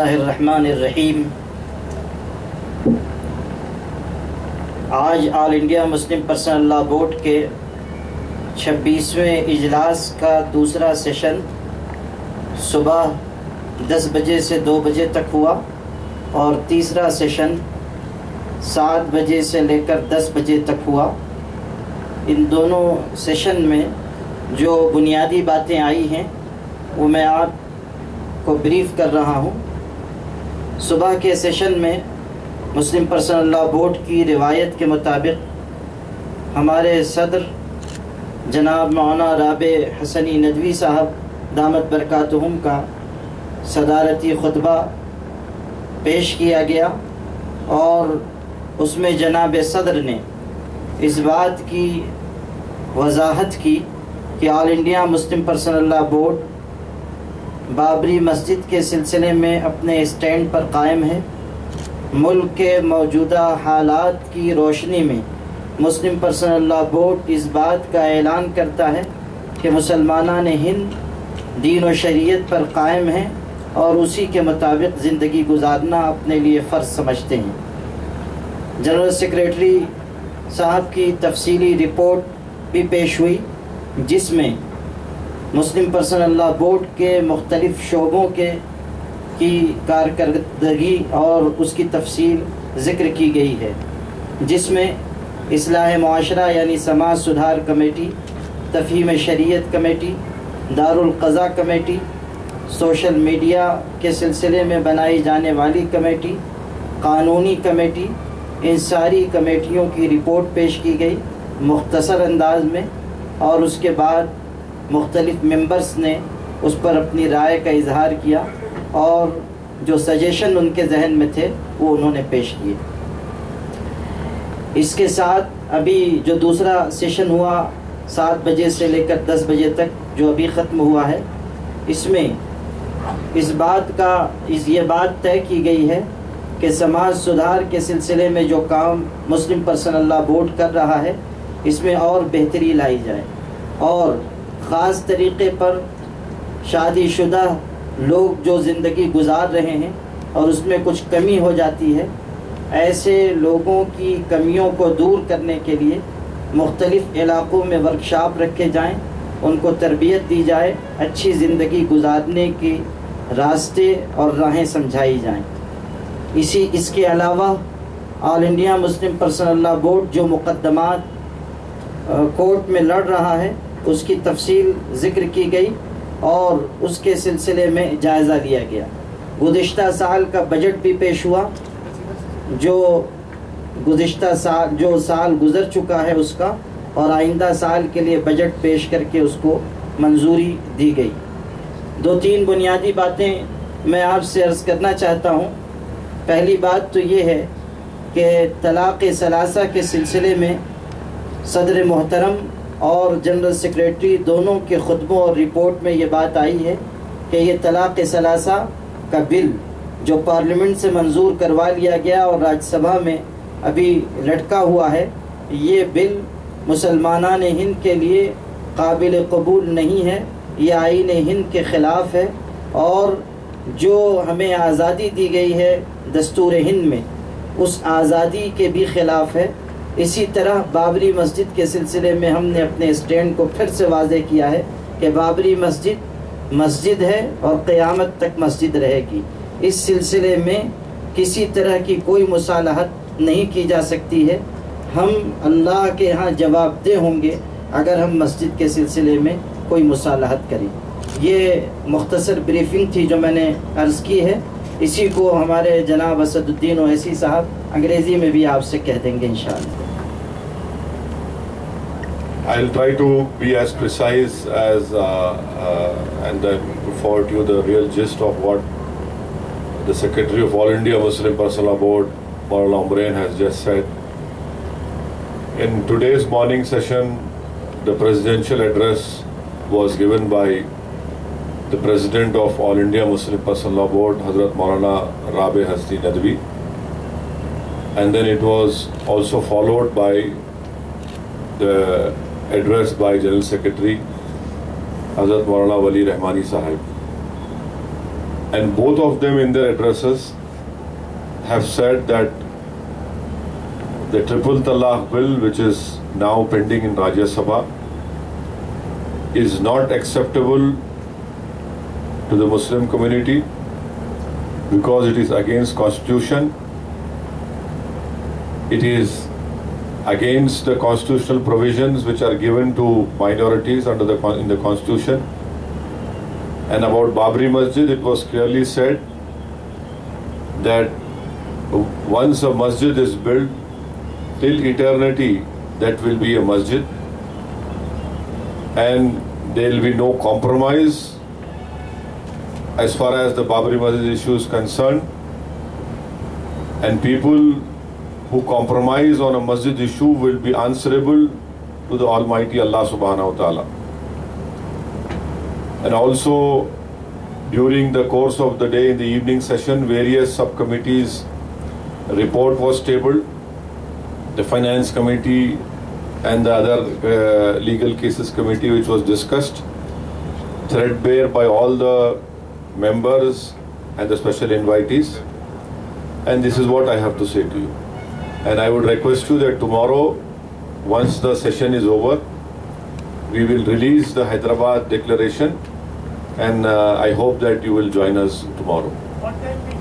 اللہ الرحمن الرحیم۔ آج All India Muslim Personal Law Board کے 26ویں اجلاس کا دوسرا سیشن صبح 10 بجے سے 2 بجے تک ہوا اور تیسرا سیشن 7 بجے سے لے کر 10 بجے تک ہوا۔ ان دونوں سیشن میں جو بنیادی باتیں آئی ہیں وہ میں آپ کو بریف کر رہا ہوں۔ صبح کے سیشن میں مسلم پرسنل لاء بورڈ کی روایت کے مطابق ہمارے صدر جناب مولانا رابع حسنی ندوی صاحب دامت برکاتہم کا صدارتی خطبہ پیش کیا گیا اور اس میں جناب صدر نے اس بات کی وضاحت کی کہ All India Muslim Personal Law Board Babri Masjid کے سلسلے میں اپنے اسٹینڈ پر قائم ہے۔ ملک کے موجودہ حالات کی روشنی میں مسلم پرسنل لاء بورڈ اس بات کا اعلان کرتا ہے کہ مسلمانان ہند دین و شریعت پر قائم ہیں اور اسی کے مطابق زندگی گزارنا اپنے لیے فرض سمجھتے ہیں۔ جنرل سیکریٹری صاحب کی تفصیلی رپورٹ بھی پیش ہوئی جس میں مسلم پرسنل لاء بورڈ کے مختلف شعبوں کی کارکردگی اور اس کی تفصیل ذکر کی گئی ہے، جس میں اصلاح معاشرہ یعنی سماج سدھار کمیٹی، تفہیم شریعت کمیٹی، دارالقضاء کمیٹی، سوشل میڈیا کے سلسلے میں بنائی جانے والی کمیٹی، قانونی کمیٹی، ان ساری کمیٹیوں کی رپورٹ پیش کی گئی مختصر انداز میں، اور اس کے بعد مختلف ممبرز نے اس پر اپنی رائے کا اظہار کیا اور جو سجیشن ان کے ذہن میں تھے وہ انہوں نے پیش کیے۔ اس کے ساتھ ابھی جو دوسرا سیشن ہوا 7 بجے سے لے کر 10 بجے تک جو ابھی ختم ہوا ہے، اس میں یہ بات طے کی گئی ہے کہ سماج سدھار کے سلسلے میں جو کام مسلم پرسنل لاء بورڈ کر رہا ہے اس میں اور بہتری لائی جائے، اور خاص طریقے پر شادی شدہ لوگ جو زندگی گزار رہے ہیں اور اس میں کچھ کمی ہو جاتی ہے، ایسے لوگوں کی کمیوں کو دور کرنے کے لیے مختلف علاقوں میں ورکشاپ رکھے جائیں، ان کو تربیت دی جائے، اچھی زندگی گزارنے کے راستے اور راہیں سمجھائی جائیں۔ اس کے علاوہ All India Muslim Personal Law Board جو مقدمات کورٹ میں لڑ رہا ہے اس کی تفصیل ذکر کی گئی اور اس کے سلسلے میں جائزہ لیا گیا۔ گزشتہ سال کا بجٹ بھی پیش ہوا، جو سال گزر چکا ہے اس کا، اور آئندہ سال کے لیے بجٹ پیش کر کے اس کو منظوری دی گئی۔ 2-3 بنیادی باتیں میں آپ سے عرض کرنا چاہتا ہوں۔ پہلی بات تو یہ ہے کہ طلاق ثلاثہ کے سلسلے میں صدر محترم اور جنرل سیکریٹری دونوں کے خطبوں اور رپورٹ میں یہ بات آئی ہے کہ یہ طلاق ثلاثہ کا بل جو پارلیمنٹ سے منظور کروا لیا گیا اور راجیہ سبھا میں ابھی لٹکا ہوا ہے، یہ بل مسلمانان ہند کے لیے قابل قبول نہیں ہے، یہ آئین ہند کے خلاف ہے، اور جو ہمیں آزادی دی گئی ہے دستور ہند میں اس آزادی کے بھی خلاف ہے۔ اسی طرح بابری مسجد کے سلسلے میں ہم نے اپنے اسٹینڈ کو پھر سے واضح کیا ہے کہ بابری مسجد ہے اور قیامت تک مسجد رہے گی۔ اس سلسلے میں کسی طرح کی کوئی مصالحت نہیں کی جا سکتی ہے۔ ہم اللہ کے ہاں جواب دہ ہوں گے اگر ہم مسجد کے سلسلے میں کوئی مصالحت کریں۔ یہ مختصر بریفنگ تھی جو میں نے عرض کی ہے، اسی کو ہمارے جناب اسد الدین اویسی صاحب انگریزی میں بھی آپ سے کہہ دیں گے انشاءاللہ۔ I'll try to be as precise as and then forward you the real gist of what the Secretary of All India Muslim Personnel Law Board, Maulana Umrain, has just said. In today's morning session, the presidential address was given by the President of All India Muslim Personnel Law Board, Hazrat Maulana Rabia Hasni Nadwi, and then it was also followed by the address by General Secretary Hazrat Maulana Wali Rahmani Sahib. and both of them in their addresses have said that the triple talaq bill, which is now pending in Rajya Sabha, is not acceptable to the Muslim community because it is against Constitution. It is against the constitutional provisions which are given to minorities under in the Constitution. And about Babri Masjid, it was clearly said that once a masjid is built, till eternity that will be a masjid, and there will be no compromise as far as the Babri Masjid issue is concerned, and people who compromise on a masjid issue will be answerable to the Almighty Allah subhanahu wa ta'ala. And also during the course of the day in the evening session, various subcommittees report was tabled. The Finance Committee and the other Legal Cases Committee, which was discussed, threadbare by all the members and the special invitees. And this is what I have to say to you. And I would request you that tomorrow, once the session is over, we will release the Hyderabad declaration, and I hope that you will join us tomorrow. What time